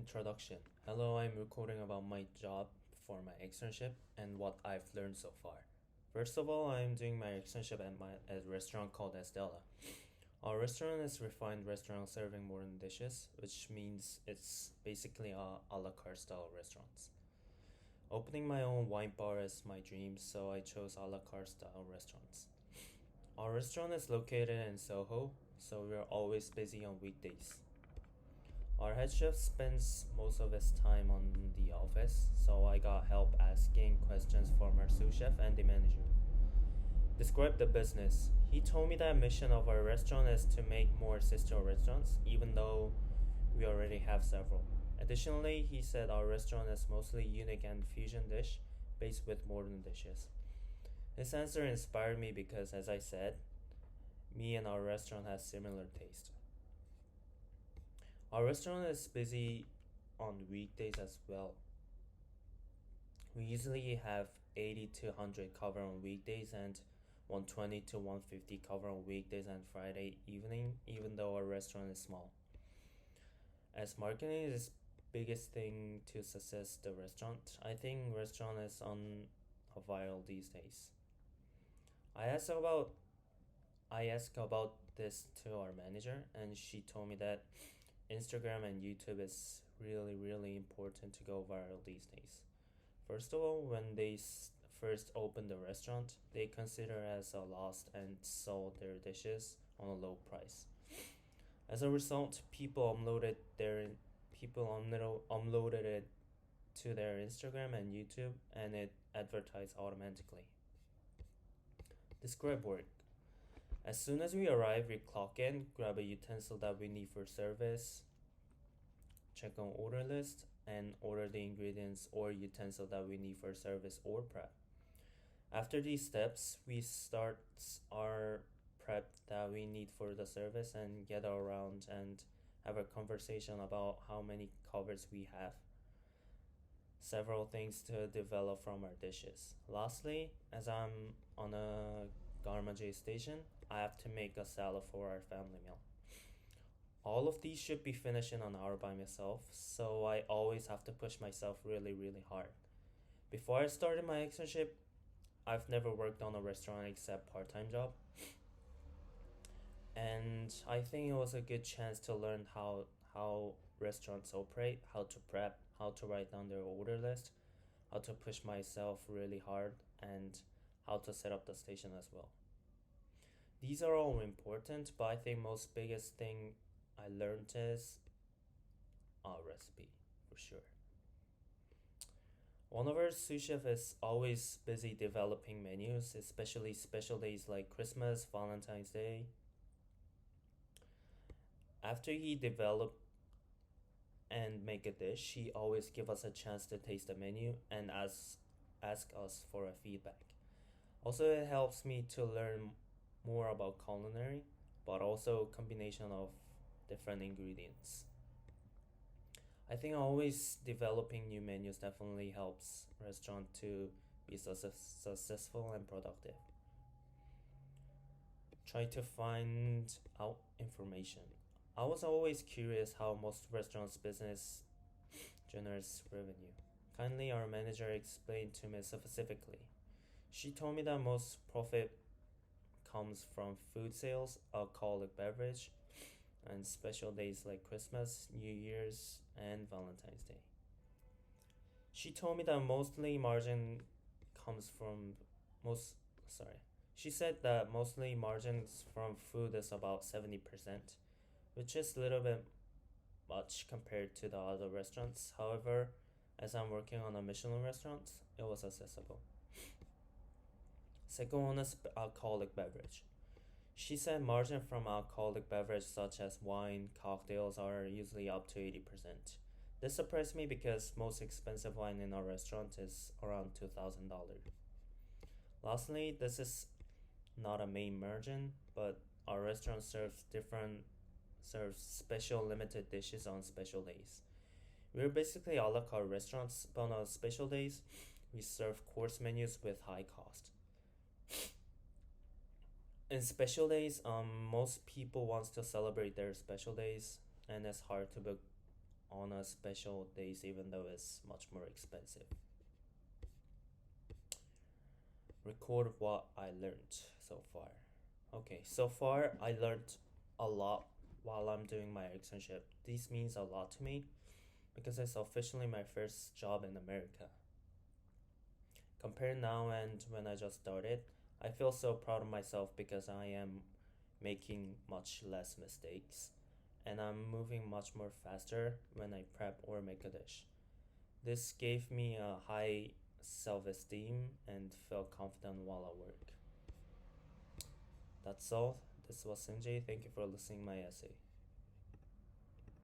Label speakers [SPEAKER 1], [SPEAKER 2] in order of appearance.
[SPEAKER 1] Introduction. Hello, I'm recording about my job for my externship and what I've learned so far. First of all, I'm doing my externship at a restaurant called Estella. Our restaurant is refined restaurant serving modern dishes, which means it's basically a la carte style restaurants. Opening my own wine bar is my dream, so I chose a la carte style restaurants. Our restaurant is located in Soho, so we're always busy on weekdays. Our head chef spends most of his time on the office, so I got help asking questions from our sous chef and the manager. Describe the business. He told me that mission of our restaurant is to make more sister restaurants, even though we already have several. Additionally, he said our restaurant is mostly unique and fusion dish based with modern dishes. His answer inspired me because, as I said, me and our restaurant has similar taste. Our restaurant is busy on weekdays as well. We usually have 80 to 100 cover on weekdays and 120 to 150 cover on weekdays and Friday evening, even though our restaurant is small. As marketing is biggest thing to success the restaurant, I think restaurant is on a viral these days. I asked about this to our manager, and she told me that Instagram and YouTube is really important to go viral these days. First of all, when they first opened the restaurant, they consider as a loss and sold their dishes on a low price. As a result, people uploaded it to their Instagram and YouTube, and it advertised automatically. Describe work. As soon as we arrive, we clock in, grab a utensil that we need for service, check on order list, and order the ingredients or utensil that we need for service or prep. After these steps, we start our prep that we need for the service and get around and have a conversation about how many covers we have. Several things to develop from our dishes. Lastly, as I'm on a Garmaje station, I have to make a salad for our family meal. All of these should be finished in an hour by myself, so I always have to push myself really hard. Before I started my externship, I've never worked on a restaurant except part-time job. And I think it was a good chance to learn how restaurants operate, how to prep, how to write down their order list, how to push myself really hard, and how to set up the station as well. These are all important, but I think most biggest thing I learned is a recipe for sure. One of our sous chef is always busy developing menus, especially special days like Christmas, Valentine's Day. After he develop and make a dish, he always give us a chance to taste the menu and ask us for a feedback. Also, it helps me to learn more about culinary, but also combination of different ingredients. I think always developing new menus definitely helps restaurant to be successful and productive. Try to find out information. I was always curious how most restaurants business generates revenue. Kindly, our manager explained to me specifically. She told me that most profit comes from food sales, alcoholic beverage, and special days like Christmas, New Year's, and Valentine's Day. She told me that mostly margin comes from most sorry. She said that mostly margins from food is about 70%, which is a little bit much compared to the other restaurants. However, as I'm working on a Michelin restaurant, it was accessible. Second one is alcoholic beverage. She said margin from alcoholic beverage such as wine, cocktails are usually up to 80%. This surprised me because most expensive wine in our restaurant is around $2,000. Lastly, this is not a main margin, but our restaurant serves special limited dishes on special days. We're basically a la carte restaurants, but on special days, we serve course menus with high cost. In special days, most people wants to celebrate their special days, and it's hard to book on a special days even though it's much more expensive. Record what I learned so far. Okay, so far I learned a lot while I'm doing my externship. This means a lot to me because it's officially my first job in America. Compared now and when I just started, I feel so proud of myself because I am making much less mistakes and I'm moving much more faster when I prep or make a dish. This gave me a high self esteem and felt confident while I work. That's all. This was Seungje. Thank you for listening my essay.